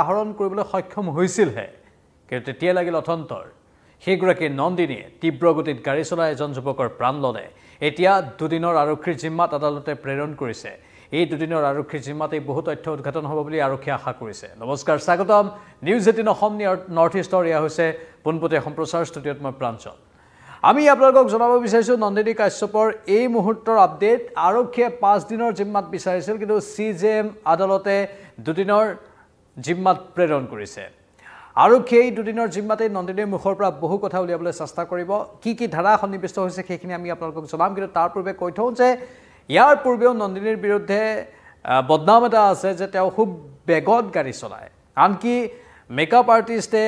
আহৰণ কৰিবলৈ সক্ষম হৈছিলহে কিন্তু তেতিয়া লাগিল অথন্তৰ সেইগৰাকী নন্দিনীয়ে তীব্ৰ গতিত গাড়ী চলাই এজন যুৱকৰ প্ৰাণ ল'লে এতিয়া দুদিনৰ আৰক্ষীৰ জিম্মাত আদালতে প্ৰেৰণ কৰিছে এই দুদিনৰ আৰক্ষীৰ জিম্মাতেই বহু তথ্য উদ্ঘাটন হ'ব বুলি আৰক্ষীয়ে আশা কৰিছে নমস্কাৰ স্বাগতম নিউজ 18 অসম নৰ্থ ইষ্টৰ এয়া হৈছে পোনপটীয়া সম্প্ৰচাৰ ষ্টুডিঅ'ত মই প্ৰাঞ্জল আমি আপোনালোকক জনাব বিচাৰিছোঁ নন্দিনী কাশ্যপৰ এই মুহূৰ্তৰ আপডেট আৰক্ষীয়ে 5 দিনৰ জিম্মাত বিচাৰিছিল কিন্তু সিজেএম আদালতে দুদিনৰ জিম্মাত প্ৰেৰণ কৰিছে আৰক্ষীয়ে এই দুদিনৰ জিম্মাতে নন্দিনীৰ মুখৰ পৰা বহু কথা উলিয়াবলৈ চেষ্টা কৰিব কি ধাৰা সন্নিৱিষ্ট হৈছে সেইখিনি আমি আপোনালোকক জনাম কিন্তু তাৰ পূৰ্বে কৈ থওঁ যে ইয়াৰ পূৰ্বেও নন্দিনীৰ বিৰুদ্ধে বদনাম এটা আছে যে তেওঁ খুব বেগত গাড়ী চলায় আনকি মেকআপ আৰ্টিষ্টে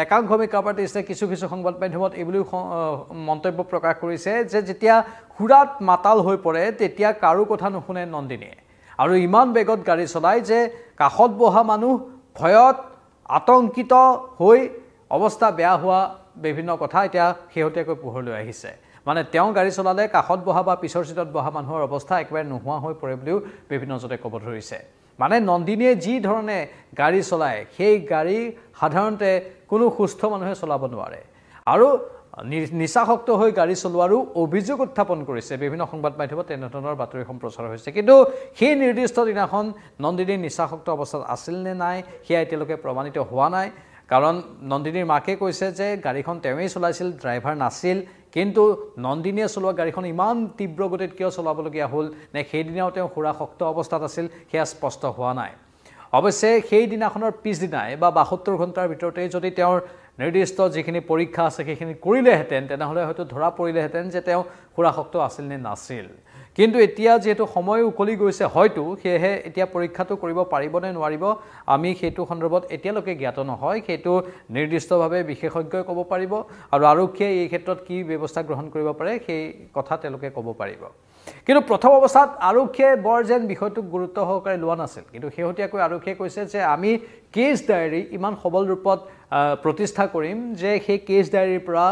একাংশ মেকআপ আৰ্টিষ্টে কিছু সংবাদ মাধ্যমত এইবুলি মন্তব্য প্ৰকাশ কৰিছে যে যেতিয়া খুৰাত মাতাল হৈ পৰে তেতিয়া কাৰো কথা নুশুনে নন্দিনীয়ে আৰু ইমান বেগত গাড়ী চলায় যে কাষত বহা মানুহ ভয়ত আতংকিত হৈ অৱস্থা বেয়া হোৱা বিভিন্ন কথা এতিয়া শেহতীয়াকৈ পোহৰলৈ আহিছে মানে তেওঁ গাড়ী চলালে কাষত বহা বা পিছৰ সিটত বহা মানুহৰ অৱস্থা একেবাৰে নোহোৱা হৈ পৰে বুলিও বিভিন্নজনে ক'ব ধৰিছে মানে নন্দিনীয়ে যি ধৰণে গাড়ী চলায় সেই গাড়ী সাধাৰণতে কোনো সুস্থ মানুহে চলাব নোৱাৰে আৰু নিচাসক্ত হৈ গাড়ী চলোৱাৰো অভিযোগ উত্থাপন কৰিছে বিভিন্ন সংবাদ মাধ্যমত তেনেধৰণৰ বাতৰি সম্প্ৰচাৰ হৈছে কিন্তু সেই নিৰ্দিষ্ট দিনাখন নন্দিনী নিচাসক্ত অৱস্থাত আছিল নে নাই সেয়া এতিয়ালৈকে প্ৰমাণিত হোৱা নাই কাৰণ নন্দিনীৰ মাকে কৈছে যে গাড়ীখন তেওঁই চলাইছিল ড্ৰাইভাৰ নাছিল কিন্তু নন্দিনীয়ে চলোৱা গাড়ীখন ইমান তীব্ৰ গতিত কিয় চলাবলগীয়া হ'ল নে সেইদিনাও তেওঁ সুৰাসক্ত অৱস্থাত আছিল সেয়া স্পষ্ট হোৱা নাই অৱশ্যে সেই দিনাখনৰ পিছদিনাই বা 72 ঘণ্টাৰ ভিতৰতে যদি তেওঁৰ নিৰ্দিষ্ট যিখিনি পৰীক্ষা আছে সেইখিনি কৰিলেহেঁতেন তেনেহ'লে হয়তো ধৰা পৰিলেহেঁতেন যে তেওঁ সুৰাসক্ত আছিল নে নাছিল কিন্তু এতিয়া যেহেতু সময় উকলি গৈছে হয়তো সেয়েহে এতিয়া পৰীক্ষাটো কৰিব পাৰিব নে নোৱাৰিব আমি সেইটো সন্দৰ্ভত এতিয়ালৈকে জ্ঞাত নহয় সেইটো নিৰ্দিষ্টভাৱে বিশেষজ্ঞই ক'ব পাৰিব আৰু আৰক্ষীয়ে এই ক্ষেত্ৰত কি ব্যৱস্থা গ্ৰহণ কৰিব পাৰে সেই কথা তেওঁলোকে ক'ব পাৰিব কিন্তু প্ৰথম অৱস্থাত আৰক্ষীয়ে বৰ যেন বিষয়টোক গুৰুত্ব সহকাৰে লোৱা নাছিল কিন্তু শেহতীয়াকৈ আৰক্ষীয়ে কৈছে যে আমি কেছ ডায়েৰী ইমান সবল ৰূপত প্ৰতিষ্ঠা কৰিম যে সেই কেছ ডায়েৰীৰ পৰা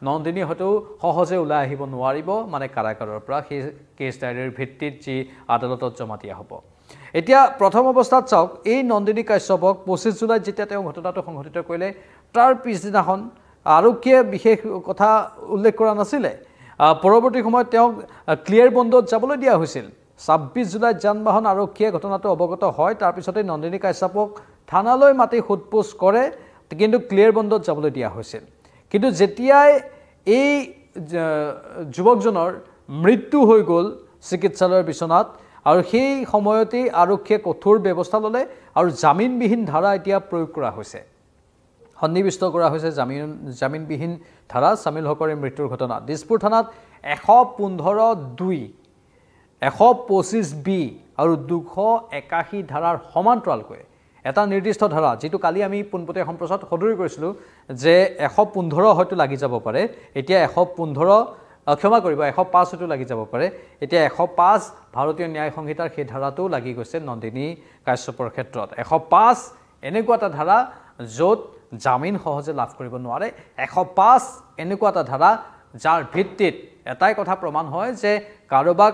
নন্দিনী হয়তো সহজে ওলাই আহিব নোৱাৰিব মানে কাৰাগাৰৰ পৰা সেই কেছ ডায়েৰীৰ ভিত্তিত যি আদালতত জমা দিয়া হ'ব এতিয়া প্ৰথম অৱস্থাত চাওক এই নন্দিনী কাশ্যপক 25 জুলাইত যেতিয়া তেওঁ ঘটনাটো সংঘটিত কৰিলে তাৰ পিছদিনাখন আৰক্ষীয়ে বিশেষ কথা উল্লেখ কৰা নাছিলে পৰৱৰ্তী সময়ত তেওঁক ক্লিয়াৰ বণ্ডত যাবলৈ দিয়া হৈছিল 26 জুলাইত যান-বাহন আৰক্ষীয়ে ঘটনাটো অৱগত হয় তাৰ পিছতে নন্দিনী কাশ্যপক থানালৈ মাতি সোধপোছ কৰে কিন্তু ক্লিয়াৰ বণ্ডত যাবলৈ দিয়া হৈছিল কিন্তু যেতিয়াই এই যুৱকজনৰ মৃত্যু হৈ গ'ল চিকিৎসালয়ৰ বিচনাত আৰু সেই সময়তেই আৰক্ষীয়ে কঠোৰ ব্যৱস্থা ল'লে আৰু জামিনবিহীন ধাৰা এতিয়া প্ৰয়োগ কৰা হৈছে সন্নিৱিষ্ট কৰা হৈছে জামিনবিহীন ধাৰা সামিল হকৰে মৃত্যুৰ ঘটনা দিছপুৰ থানাত 115(2) 125(b) আৰু 281 ধাৰাৰ সমান্তৰালকৈ এটা নিৰ্দিষ্ট ধাৰা যেটো কালি আমি পোনপটীয়া সম্প্ৰচাৰত সদৰি কৰিছিলোঁ যে 115 হয়তো লাগি যাব পাৰে এতিয়া 115 ক্ষমা কৰিব 105 হয়তো লাগি যাব পাৰে এতিয়া 105 ভাৰতীয় ন্যায় সংহিতাৰ সেই ধাৰাটো লাগি গৈছে নন্দিনী কাশ্যপৰ ক্ষেত্ৰত 105 এনেকুৱা এটা ধাৰা য'ত জামিন সহজে লাভ কৰিব নোৱাৰে 105 এনেকুৱা এটা ধাৰা যাৰ ভিত্তিত এটাই কথা প্ৰমাণ হয় যে কাৰোবাক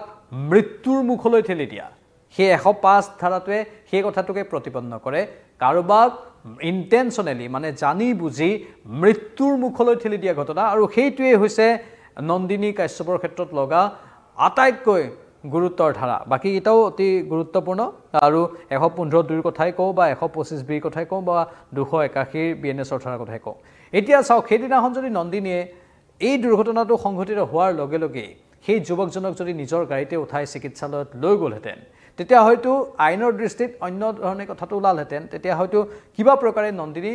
মৃত্যুৰ মুখলৈ ঠেলি দিয়া সেই 105 ধাৰাটোৱে সেই কথাটোকে প্ৰতিপন্ন কৰে কাৰোবাক ইন্টেনশনালি মানে জানি বুজি মৃত্যুৰ মুখলৈ ঠেলি দিয়া ঘটনা আৰু সেইটোৱে হৈছে নন্দিনী কাশ্যপৰ ক্ষেত্ৰত লগা আটাইতকৈ গুৰুত্বৰ ধাৰা বাকি এটাও অতি গুৰুত্বপূৰ্ণ আৰু 115(2) কথাই কওঁ বা 125(b) কথাই কওঁ বা 281 বিএনএছৰ ধাৰাৰ কথাই কওঁ এতিয়া চাওক সেইদিনাখন যদি নন্দিনীয়ে এই দুৰ্ঘটনাটো সংঘটিত হোৱাৰ লগে লগে সেই যুৱকজনক যদি নিজৰ গাড়ীতে উঠাই চিকিৎসালয়ত লৈ গ'লহেঁতেন তেতিয়া হয়তো আইনৰ দৃষ্টিত অন্য ধৰণে কথাটো ওলালহেঁতেন তেতিয়া হয়তো কিবা প্ৰকাৰে নন্দিনী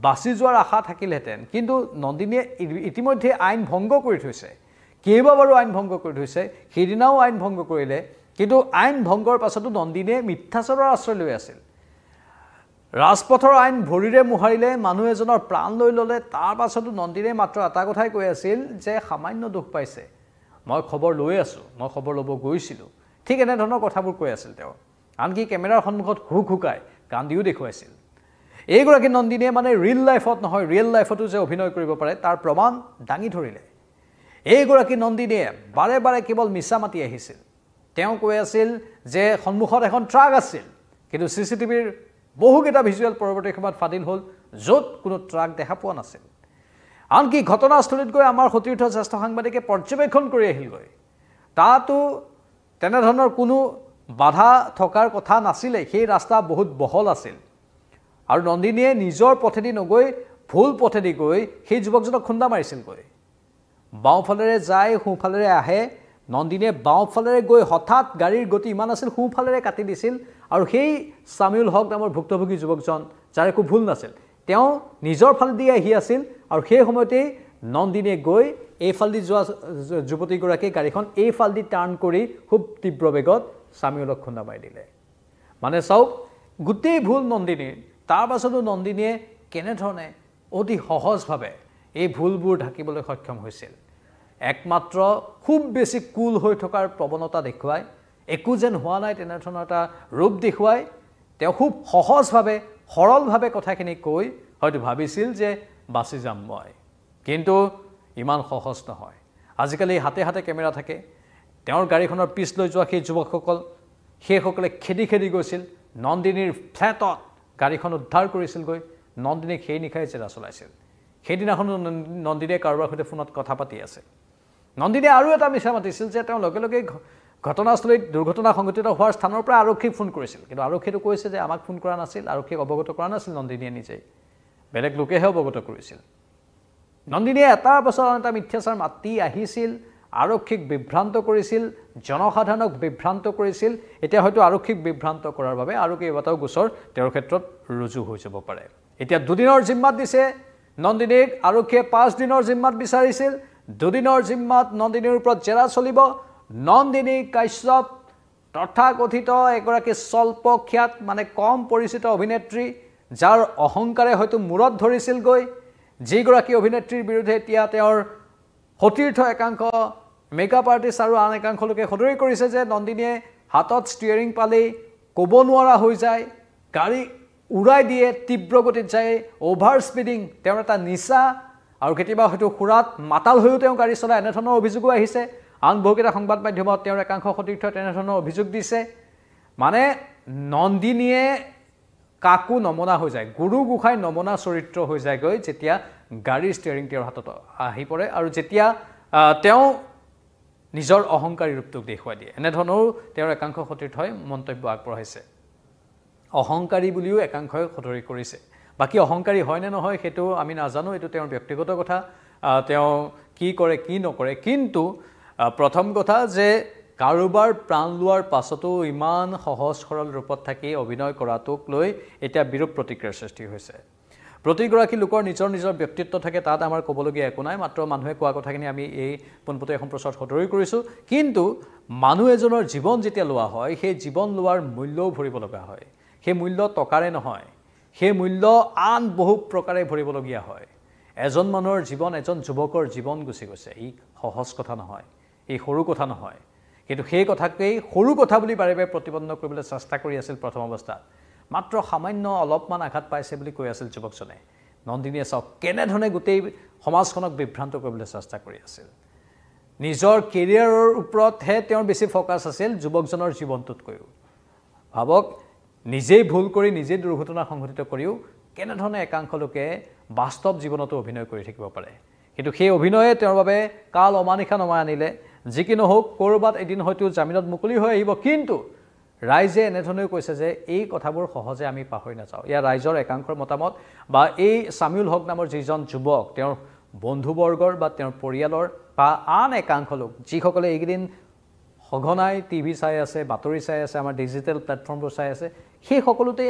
বাছি যোৱাৰ আশা থাকিলহেঁতেন কিন্তু নন্দিনীয়ে ইতিমধ্যে আইন ভংগ কৰি থৈছে কেইবাবাৰো আইন ভংগ কৰি থৈছে সেইদিনাও আইন ভংগ কৰিলে কিন্তু আইন ভংগৰ পাছতো নন্দিনীয়ে মিথ্যাচাৰৰ আশ্ৰয় লৈ আছিল ৰাজপথৰ আইন ভৰিৰে মোহাৰিলে মানুহ এজনৰ প্ৰাণ লৈ ল'লে তাৰ পাছতো নন্দিনীয়ে মাত্ৰ এটা কথাই কৈ আছিল যে সামান্য দুখ পাইছে মই খবৰ লৈ আছো মই খবৰ ল'ব গৈছিলোঁ ঠিক এনে ধৰণৰ কথাবোৰ কৈ আছিল তেওঁ আনকি কেমেৰাৰ সন্মুখত হুকাই কান্দিও দেখুৱাইছিল এইগৰাকী নন্দিনীয়ে মানে ৰিয়েল লাইফত নহয় ৰিয়েল লাইফতো যে অভিনয় কৰিব পাৰে তাৰ প্ৰমাণ দাঙি ধৰিলে এইগৰাকী নন্দিনীয়ে বাৰে বাৰে কেৱল মিছা মাতি আহিছিল তেওঁ কৈ আছিল যে সন্মুখত এখন ট্ৰাক আছিল কিন্তু সিসিটিভিৰ বহুকেইটা ভিজুৱেল পৰৱৰ্তী সময়ত ফাদিল হ'ল য'ত কোনো ট্ৰাক দেখা পোৱা নাছিল আনকি ঘটনাস্থলীত গৈ আমাৰ সতীৰ্থ জ্যেষ্ঠ সাংবাদিকে পৰ্যবেক্ষণ কৰি আহিলগৈ তাতো তেনেধৰণৰ কোনো বাধা থকাৰ কথা নাছিলে সেই ৰাস্তা বহুত বহল আছিল আৰু নন্দিনীয়ে নিজৰ পথেদি নগৈ ভুল পথেদি গৈ সেই যুৱকজনক খুন্দা মাৰিছিলগৈ বাওঁফালেৰে যায় সোঁফালেৰে আহে নন্দিনীয়ে বাওঁফালেৰে গৈ হঠাৎ গাড়ীৰ গতি ইমান আছিল সোঁফালেৰে কাটি দিছিল আৰু সেই সামিউল হক নামৰ ভুক্তভোগী যুৱকজন যাৰ একো ভুল নাছিল তেওঁ নিজৰ ফালেদি আহি আছিল আৰু সেই সময়তেই নন্দিনীয়ে গৈ এইফালেদি যোৱা যুৱতীগৰাকী গাড়ীখন এইফালেদি টাৰ্ণ কৰি খুব তীব্ৰ বেগত সামিউলক খুন্দা মাৰি দিলে মানে চাওক গোটেই ভুল নন্দিনীৰ তাৰ পাছতো নন্দিনীয়ে কেনেধৰণে অতি সহজভাৱে এই ভুলবোৰ ঢাকিবলৈ সক্ষম হৈছিল একমাত্ৰ খুব বেছি কুল হৈ থকাৰ প্ৰৱণতা দেখুৱাই একো যেন হোৱা নাই তেনেধৰণৰ এটা ৰূপ দেখুৱাই তেওঁ খুব সহজভাৱে সৰলভাৱে কথাখিনি কৈ হয়তো ভাবিছিল যে বাচি যাম মই কিন্তু ইমান সহজ নহয় আজিকালি হাতে হাতে কেমেৰা থাকে তেওঁৰ গাড়ীখনৰ পিছ লৈ যোৱা সেই যুৱকসকল সেইসকলে খেদি খেদি গৈছিল নন্দিনীৰ ফ্লেটত গাড়ীখন উদ্ধাৰ কৰিছিলগৈ নন্দিনীক সেই নিশাই জেৰা চলাইছিল সেইদিনাখন নন্দিনীয়ে কাৰোবাৰ সৈতে ফোনত কথা পাতি আছে নন্দিনীয়ে আৰু এটা মিছা মাতিছিল যে তেওঁ লগে লগে ঘটনাস্থলীত দুৰ্ঘটনা সংঘটিত হোৱাৰ স্থানৰ পৰা আৰক্ষীক ফোন কৰিছিল কিন্তু আৰক্ষীয়ে কৈছে যে আমাক ফোন কৰা নাছিল আৰক্ষীক অৱগত কৰা নাছিল নন্দিনীয়ে নিজেই বেলেগ লোকেহে অৱগত কৰিছিল নন্দিনীয়ে এটাৰ পাছত এটা মিথ্যাচাৰ মাতি আহিছিল আৰক্ষীক বিভ্ৰান্ত কৰিছিল জনসাধাৰণক বিভ্ৰান্ত কৰিছিল এতিয়া হয়তো আৰক্ষীক বিভ্ৰান্ত কৰাৰ বাবে আৰু কেইবাটাও গোচৰ তেওঁৰ ক্ষেত্ৰত ৰুজু হৈ যাব পাৰে এতিয়া দুদিনৰ জিম্মাত দিছে নন্দিনীক আৰক্ষীয়ে 5 দিনৰ জিম্মাত বিচাৰিছিল দুদিনৰ জিম্মাত নন্দিনীৰ ওপৰত জেৰা চলিব নন্দিনী কাশ্যপ তথাকথিত এগৰাকী স্বল্পখ্যাত মানে কম পৰিচিত অভিনেত্ৰী যাৰ অহংকাৰে হয়তো মূৰত ধৰিছিলগৈ যিগৰাকী অভিনেত্ৰীৰ বিৰুদ্ধে এতিয়া তেওঁৰ সতীৰ্থ একাংশ মেকআপ আৰ্টিষ্ট আৰু আন একাংশ লোকে সদৰি কৰিছে যে নন্দিনীয়ে হাতত ষ্টিয়াৰিং পালেই ক'ব নোৱাৰা হৈ যায় গাড়ী উৰাই দিয়ে তীব্ৰ গতিত যায় অভাৰ স্পীডিং তেওঁৰ এটা নিচা আৰু কেতিয়াবা হয়তো খুৰাত মাতাল হৈও তেওঁ গাড়ী চলাই এনেধৰণৰ অভিযোগো আহিছে আন বহুকেইটা সংবাদ মাধ্যমত তেওঁৰ একাংশ সতীৰ্থ তেনেধৰণৰ অভিযোগ দিছে মানে নন্দিনীয়ে কাকো নমনা হৈ যায় গুৰু গোসাঁই নমনা চৰিত্ৰ হৈ যায়গৈ যেতিয়া গাড়ীৰ ষ্টিয়াৰিং তেওঁৰ হাতত আহি পৰে আৰু যেতিয়া তেওঁ নিজৰ অহংকাৰী ৰূপটোক দেখুৱাই দিয়ে এনেধৰণৰো তেওঁৰ একাংশ সতীৰ্থই মন্তব্য আগবঢ়াইছে অহংকাৰী বুলিও একাংশই সদৰি কৰিছে বাকি অহংকাৰী হয় নে নহয় সেইটো আমি নাজানো এটো তেওঁৰ ব্যক্তিগত কথা তেওঁ কি কৰে কি নকৰে কিন্তু প্ৰথম কথা যে কাৰোবাৰ প্ৰাণ লোৱাৰ পাছতো ইমান সহজ সৰল ৰূপত থাকি অভিনয় কৰাটোক লৈ এটা বিৰূপ প্ৰতিক্ৰিয়াৰ সৃষ্টি হৈছে প্ৰতিগৰাকী লোকৰ নিজৰ নিজৰ ব্যক্তিত্ব থাকে তাত আমাৰ ক'বলগীয়া একো নাই মাত্ৰ মানুহে কোৱা কথাখিনি আমি এই পোনপটীয়া সম্প্ৰচাৰত সদৰি কৰিছোঁ কিন্তু মানুহ এজনৰ জীৱন যেতিয়া লোৱা হয় সেই জীৱন লোৱাৰ মূল্যও ভৰিব লগা হয় সেই মূল্য টকাৰে নহয় সেই মূল্য আন বহু প্ৰকাৰে ভৰিবলগীয়া হয় এজন মানুহৰ জীৱন এজন যুৱকৰ জীৱন গুচি গৈছে ই সহজ কথা নহয় এই সৰু কথা নহয় কিন্তু সেই কথাকেই সৰু কথা বুলি বাৰে বাৰে প্ৰতিবন্ধ কৰিবলৈ চেষ্টা কৰি আছিল প্ৰথম অৱস্থাত মাত্ৰ সামান্য অলপমান আঘাত পাইছে বুলি কৈ আছিল যুৱকজনে নন্দিনীয়ে চাওক কেনেধৰণে গোটেই সমাজখনক বিভ্ৰান্ত কৰিবলৈ চেষ্টা কৰি আছিল নিজৰ কেৰিয়াৰৰ ওপৰতহে তেওঁৰ বেছি ফ'কাছ আছিল যুৱকজনৰ জীৱনটোতকৈও ভাবক নিজেই ভুল কৰি নিজেই দুৰ্ঘটনা সংঘটিত কৰিও কেনেধৰণে একাংশ লোকে বাস্তৱ জীৱনতো অভিনয় কৰি থাকিব পাৰে কিন্তু সেই অভিনয়ে তেওঁৰ বাবে কাল অমানিশা নমাই আনিলে যি কি নহওক ক'ৰবাত এদিন হয়তো জামিনত মুকলি হৈ আহিব কিন্তু ৰাইজে এনেধৰণে কৈছে যে এই কথাবোৰ সহজে আমি পাহৰি নাযাওঁ ইয়াৰ ৰাইজৰ একাংশৰ মতামত বা এই সামিউল হক নামৰ যিজন যুৱক তেওঁৰ বন্ধুবৰ্গৰ বা তেওঁৰ পৰিয়ালৰ বা আন একাংশ লোক যিসকলে এইকেইদিন সঘনাই টিভি চাই আছে বাতৰি চাই আছে আমাৰ ডিজিটেল প্লেটফৰ্মবোৰ চাই আছে সেই সকলোতে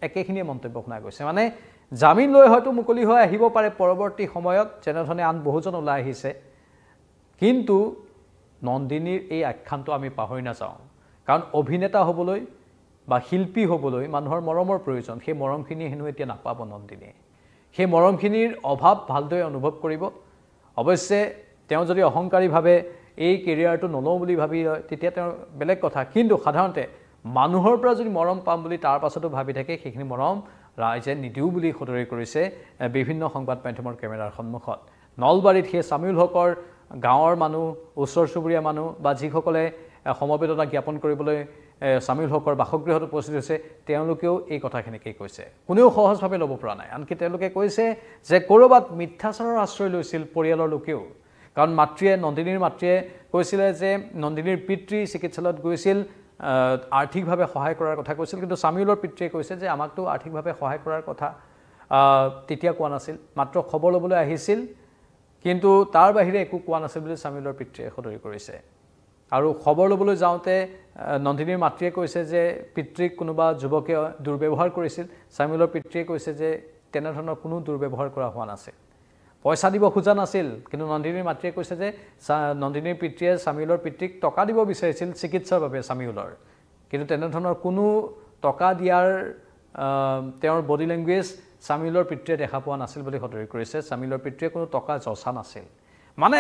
একেখিনিয়ে মন্তব্য শুনা গৈছে মানে জামিন লৈ হয়তো মুকলি হৈ আহিব পাৰে পৰৱৰ্তী সময়ত যেনেধৰণে আন বহুজন ওলাই আহিছে কিন্তু নন্দিনীৰ এই আখ্যানটো আমি পাহৰি নাযাওঁ কাৰণ অভিনেতা হ'বলৈ বা শিল্পী হ'বলৈ মানুহৰ মৰমৰ প্ৰয়োজন সেই মৰমখিনি হেনো এতিয়া নাপাব নন্দিনীয়ে সেই মৰমখিনিৰ অভাৱ ভালদৰে অনুভৱ কৰিব অৱশ্যে তেওঁ যদি অহংকাৰীভাৱে এই কেৰিয়াৰটো নলওঁ বুলি ভাবি তেতিয়া তেওঁৰ বেলেগ কথা কিন্তু সাধাৰণতে মানুহৰ পৰা যদি মৰম পাম বুলি তাৰ পাছতো ভাবি থাকে সেইখিনি মৰম ৰাইজে নিদিও বুলি সদৰি কৰিছে বিভিন্ন সংবাদ মাধ্যমৰ কেমেৰাৰ সন্মুখত নলবাৰীত সেই সামিউল হকৰ গাঁৱৰ মানুহ ওচৰ চুবুৰীয়া মানুহ বা যিসকলে সমবেদনা জ্ঞাপন কৰিবলৈ সামিউল হকৰ বাসগৃহত উপস্থিত হৈছে তেওঁলোকেও এই কথাখিনিকে কৈছে কোনেও সহজভাৱে ল'ব পৰা নাই আনকি তেওঁলোকে কৈছে যে ক'ৰবাত মিথ্যাচাৰৰ আশ্ৰয় লৈছিল পৰিয়ালৰ লোকেও কাৰণ মাতৃয়ে নন্দিনীৰ মাতৃয়ে কৈছিলে যে নন্দিনীৰ পিতৃ চিকিৎসালয়ত গৈছিল আৰ্থিকভাৱে সহায় কৰাৰ কথা কৈছিল কিন্তু সামিউলৰ পিতৃয়ে কৈছে যে আমাকতো আৰ্থিকভাৱে সহায় কৰাৰ কথা তেতিয়া কোৱা নাছিল মাত্ৰ খবৰ ল'বলৈ আহিছিল কিন্তু তাৰ বাহিৰে একো কোৱা নাছিল বুলি সামিউলৰ পিতৃয়ে সদৰি কৰিছে আৰু খবৰ ল'বলৈ যাওঁতে নন্দিনীৰ মাতৃয়ে কৈছে যে পিতৃক কোনোবা যুৱকে দুৰ্ব্যৱহাৰ কৰিছিল সামিউলৰ পিতৃয়ে কৈছে যে তেনেধৰণৰ কোনো দুৰ্ব্যৱহাৰ কৰা হোৱা নাছিল পইচা দিব খোজা নাছিল কিন্তু নন্দিনীৰ মাতৃয়ে কৈছে যে নন্দিনীৰ পিতৃয়ে সামিউলৰ পিতৃক টকা দিব বিচাৰিছিল চিকিৎসাৰ বাবে সামিউলৰ কিন্তু তেনেধৰণৰ কোনো টকা দিয়াৰ তেওঁৰ বডি লেংগুৱেজ সামিউলৰ পিতৃয়ে দেখা পোৱা নাছিল বুলি সদৰি কৰিছে সামিউলৰ পিতৃয়ে কোনো টকা জচা নাছিল মানে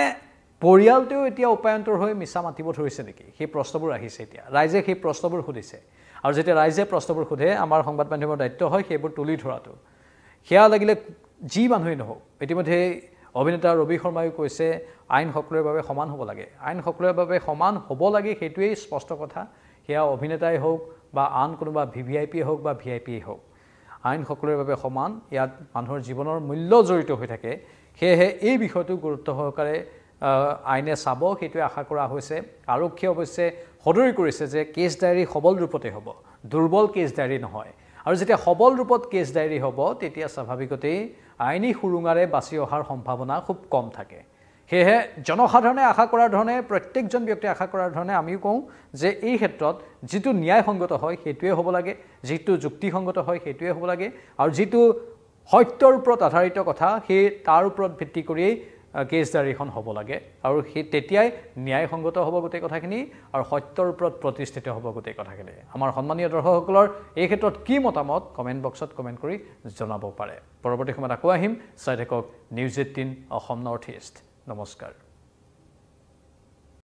পৰিয়ালটোও এতিয়া উপায়ন্তৰ হৈ মিছা মাতিব ধৰিছে নেকি সেই প্ৰশ্নবোৰ আহিছে এতিয়া ৰাইজে সেই প্ৰশ্নবোৰ সুধিছে আৰু যেতিয়া ৰাইজে প্ৰশ্নবোৰ সোধে আমাৰ সংবাদ মাধ্যমৰ দায়িত্ব হয় সেইবোৰ তুলি ধৰাটো সেয়া লাগিলে যি মানুহেই নহওক ইতিমধ্যে অভিনেতা ৰবি শৰ্মায়ো কৈছে আইন সকলোৰে বাবে সমান হ'ব লাগে আইন সকলোৰে বাবে সমান হ'ব লাগে সেইটোৱেই স্পষ্ট কথা সেয়া অভিনেতাই হওক বা আন কোনোবা VVIP হওক বা VIP হওক আইন সকলোৰে বাবে সমান ইয়াত মানুহৰ জীৱনৰ মূল্য জড়িত হৈ থাকে সেয়েহে এই বিষয়টো গুৰুত্ব সহকাৰে আইনে চাব সেইটোৱে আশা কৰা হৈছে আৰক্ষী অৱশ্যে সদৰি কৰিছে যে কেছ ডায়েৰী সবল ৰূপতে হ'ব দুৰ্বল কেছ ডায়েৰী নহয় আৰু যেতিয়া সবল ৰূপত কেছ ডায়েৰী হ'ব তেতিয়া স্বাভাৱিকতেই আইনী সুৰুঙাৰে বাছি অহাৰ সম্ভাৱনা খুব কম থাকে সেয়েহে জনসাধাৰণে আশা কৰাৰ ধৰণে প্ৰত্যেকজন ব্যক্তিয়ে আশা কৰাৰ ধৰণে আমিও কওঁ যে এই ক্ষেত্ৰত যিটো ন্যায়সংগত হয় সেইটোৱে হ'ব লাগে যিটো যুক্তিসংগত হয় সেইটোৱে হ'ব লাগে আৰু যিটো সত্যৰ ওপৰত আধাৰিত কথা সেই তাৰ ওপৰত ভিত্তি কৰিয়েই কেছ ডায়েৰীখন হ'ব লাগে আৰু সেই তেতিয়াই ন্যায়সংগত হ'ব গোটেই কথাখিনি আৰু সত্যৰ ওপৰত প্ৰতিষ্ঠিত হ'ব গোটেই কথাখিনি আমাৰ সন্মানীয় দৰ্শকসকলৰ এই ক্ষেত্ৰত কি মতামত কমেণ্ট বক্সত কমেণ্ট কৰি জনাব পাৰে পৰৱৰ্তী সময়ত আকৌ আহিম চাই থাকক নিউজ 18 অসম নৰ্থ ইষ্ট নমস্কাৰ